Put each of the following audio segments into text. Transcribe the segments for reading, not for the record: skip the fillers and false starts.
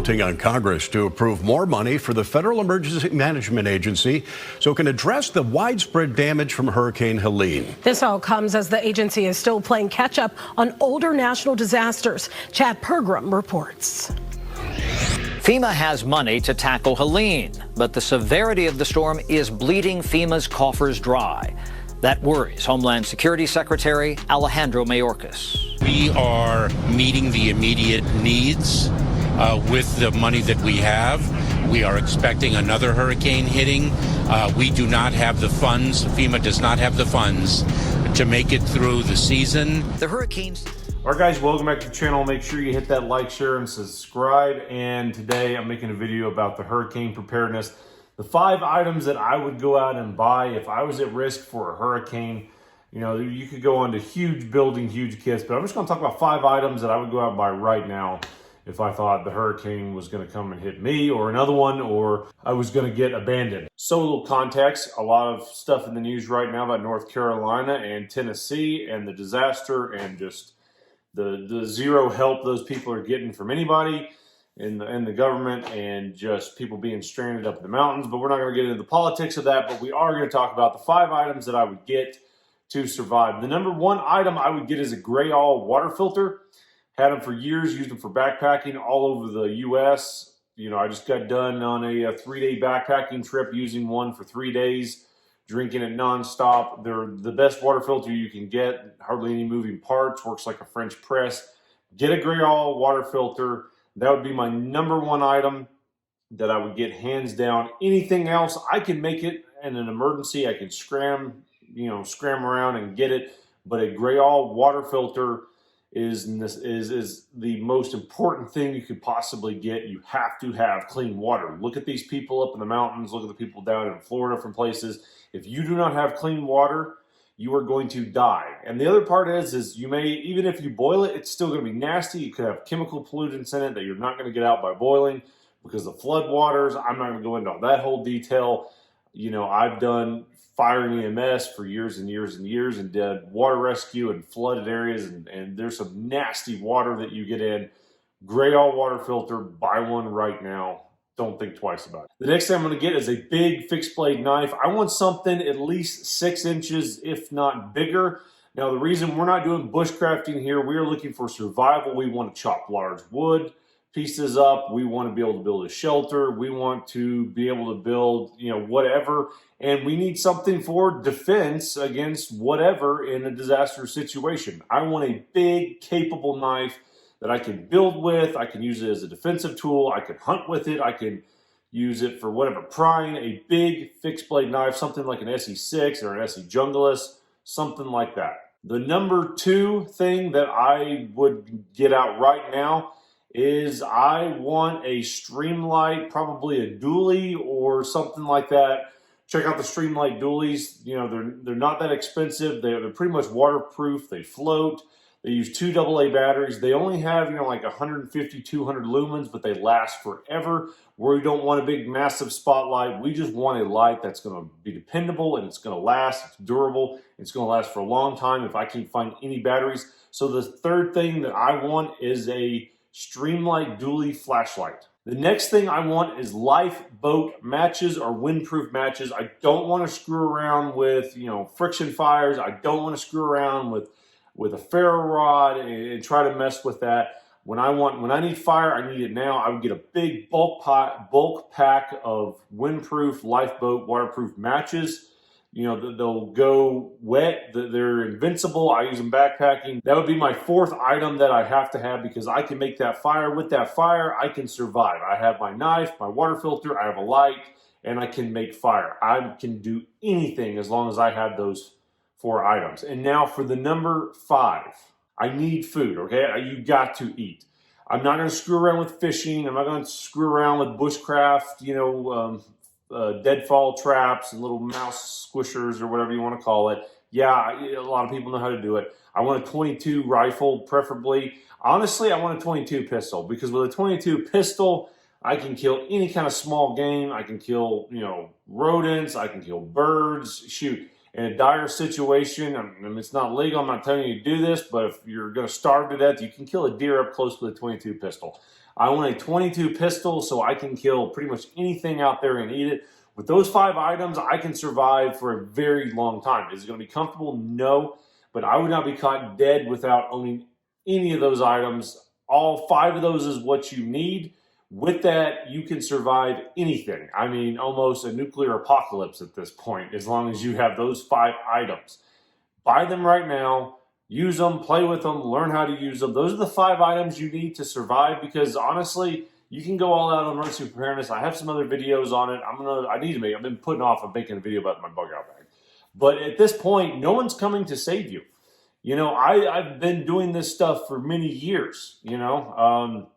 counting on Congress to approve more money for the Federal Emergency Management Agency so it can address the widespread damage from Hurricane Helene. This all comes as the agency is still playing catch up on older national disasters. Chad Pergram reports. FEMA has money to tackle Helene, but the severity of the storm is bleeding FEMA's coffers dry. That worries Homeland Security Secretary Alejandro Mayorkas. We are meeting the immediate needs with the money that we have. We are expecting another hurricane hitting. We do not have the funds. FEMA does not have the funds to make it through the season. The hurricanes. All right, guys, welcome back to the channel. Make sure you hit that like, share, and subscribe. And today I'm making a video about the hurricane preparedness. The 5 items that I would go out and buy if I was at risk for a hurricane. You know, you could go on to huge building, huge kits, but I'm just going to talk about 5 items that I would go out and buy right now if I thought the hurricane was going to come and hit me or another one, or I was going to get abandoned. So a little context, a lot of stuff in the news right now about North Carolina and Tennessee and the disaster and just the zero help those people are getting from anybody in the government, and just people being stranded up in the mountains. But we're not going to get into the politics of that, but we are going to talk about the 5 items that I would get to survive. The number 1 item I would get is a Grayall water filter. Had them for years, used them for backpacking all over the U.S. You know, I just got done on a 3-day backpacking trip using one for 3 days, drinking it nonstop. They're the best water filter you can get. Hardly any moving parts. Works like a French press. Get a Grayall water filter. That would be my number 1 item that I would get hands down. Anything else, I can make it in an emergency. I can scram around and get it. But a Grayall water filter is the most important thing you could possibly get. You have to have clean water. Look at these people up in the mountains. Look at the people down in Florida from places. If you do not have clean water, you are going to die. And the other part is you may, even if you boil it, it's still going to be nasty. You could have chemical pollutants in it that you're not going to get out by boiling because of flood waters. I'm not going to go into that whole detail. You know, I've done fire and EMS for years and years and years and did water rescue in flooded areas, and there's some nasty water that you get in. Grayall water filter, buy one right now. Don't think twice about it. The next thing I'm going to get is a big fixed blade knife. I want something at least 6 inches, if not bigger. Now, the reason we're not doing bushcrafting here, we are looking for survival. We want to chop large wood pieces up. We want to be able to build a shelter. We want to be able to build, you know, whatever. And we need something for defense against whatever in a disaster situation. I want a big, capable knife that I can build with. I can use it as a defensive tool. I can hunt with it. I can use it for whatever, prying. A big fixed blade knife, something like an SE6 or an SE Jungulus, something like that. The number 2 thing that I would get out right now is I want a Streamlight, probably a dually or something like that. Check out the Streamlight dualies. You know, they're not that expensive. They're pretty much waterproof. They float. They use 2 AA batteries. They only have, you know, like 150, 200 lumens, but they last forever. We don't want a big, massive spotlight. We just want a light that's going to be dependable and it's going to last. It's durable. It's going to last for a long time if I can't find any batteries. So the 3rd thing that I want is a Streamlight dually flashlight. The next thing I want is lifeboat matches or windproof matches. I don't want to screw around with, you know, friction fires. I don't want to screw around with a ferro rod and try to mess with that. When I need fire, I need it now. I would get a big bulk pack of windproof, lifeboat, waterproof matches. You know, they'll go wet. They're invincible. I use them backpacking. That would be my 4th item that I have to have because I can make that fire. With that fire, I can survive. I have my knife, my water filter, I have a light, and I can make fire. I can do anything as long as I have those 4 items. And now for the number 5. I need food, okay? You got to eat. I'm not going to screw around with fishing. I'm not going to screw around with bushcraft, you know, deadfall traps and little mouse squishers or whatever you want to call it. Yeah, a lot of people know how to do it. I want a 22 rifle, preferably. Honestly, I want a 22 pistol because with a 22 pistol, I can kill any kind of small game. I can kill, you know, rodents. I can kill birds. Shoot. In a dire situation, I mean, it's not legal. I'm not telling you to do this, but if you're going to starve to death, you can kill a deer up close with a 22 pistol. I want a 22 pistol so I can kill pretty much anything out there and eat it. With those 5 items, I can survive for a very long time. Is it going to be comfortable? No, but I would not be caught dead without owning any of those items. All 5 of those is what you need. With that, you can survive anything. I mean, almost a nuclear apocalypse at this point, as long as you have those 5 items. Buy them right now, use them, play with them, learn how to use them. Those are the 5 items you need to survive, because honestly, you can go all out on emergency preparedness. I have some other videos on it. I've been putting off of making a video about my bug out bag. But at this point, no one's coming to save you. You know, I've been doing this stuff for many years, you know.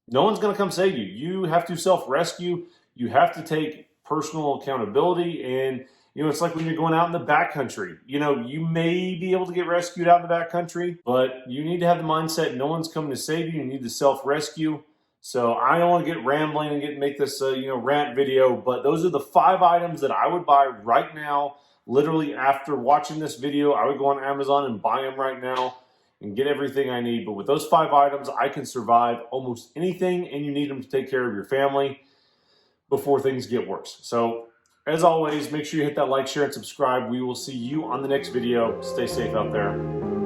No one's going to come save you. You have to self-rescue. You have to take personal accountability. And, you know, it's like when you're going out in the backcountry. You know, you may be able to get rescued out in the backcountry, but you need to have the mindset no one's coming to save you. You need to self-rescue. So I don't want to get rambling and make this, rant video, but those are the 5 items that I would buy right now. Literally after watching this video, I would go on Amazon and buy them right now and get everything I need. But with those 5 items, I can survive almost anything, and you need them to take care of your family before things get worse. So as always, make sure you hit that like, share, and subscribe. We will see you on the next video. Stay safe out there.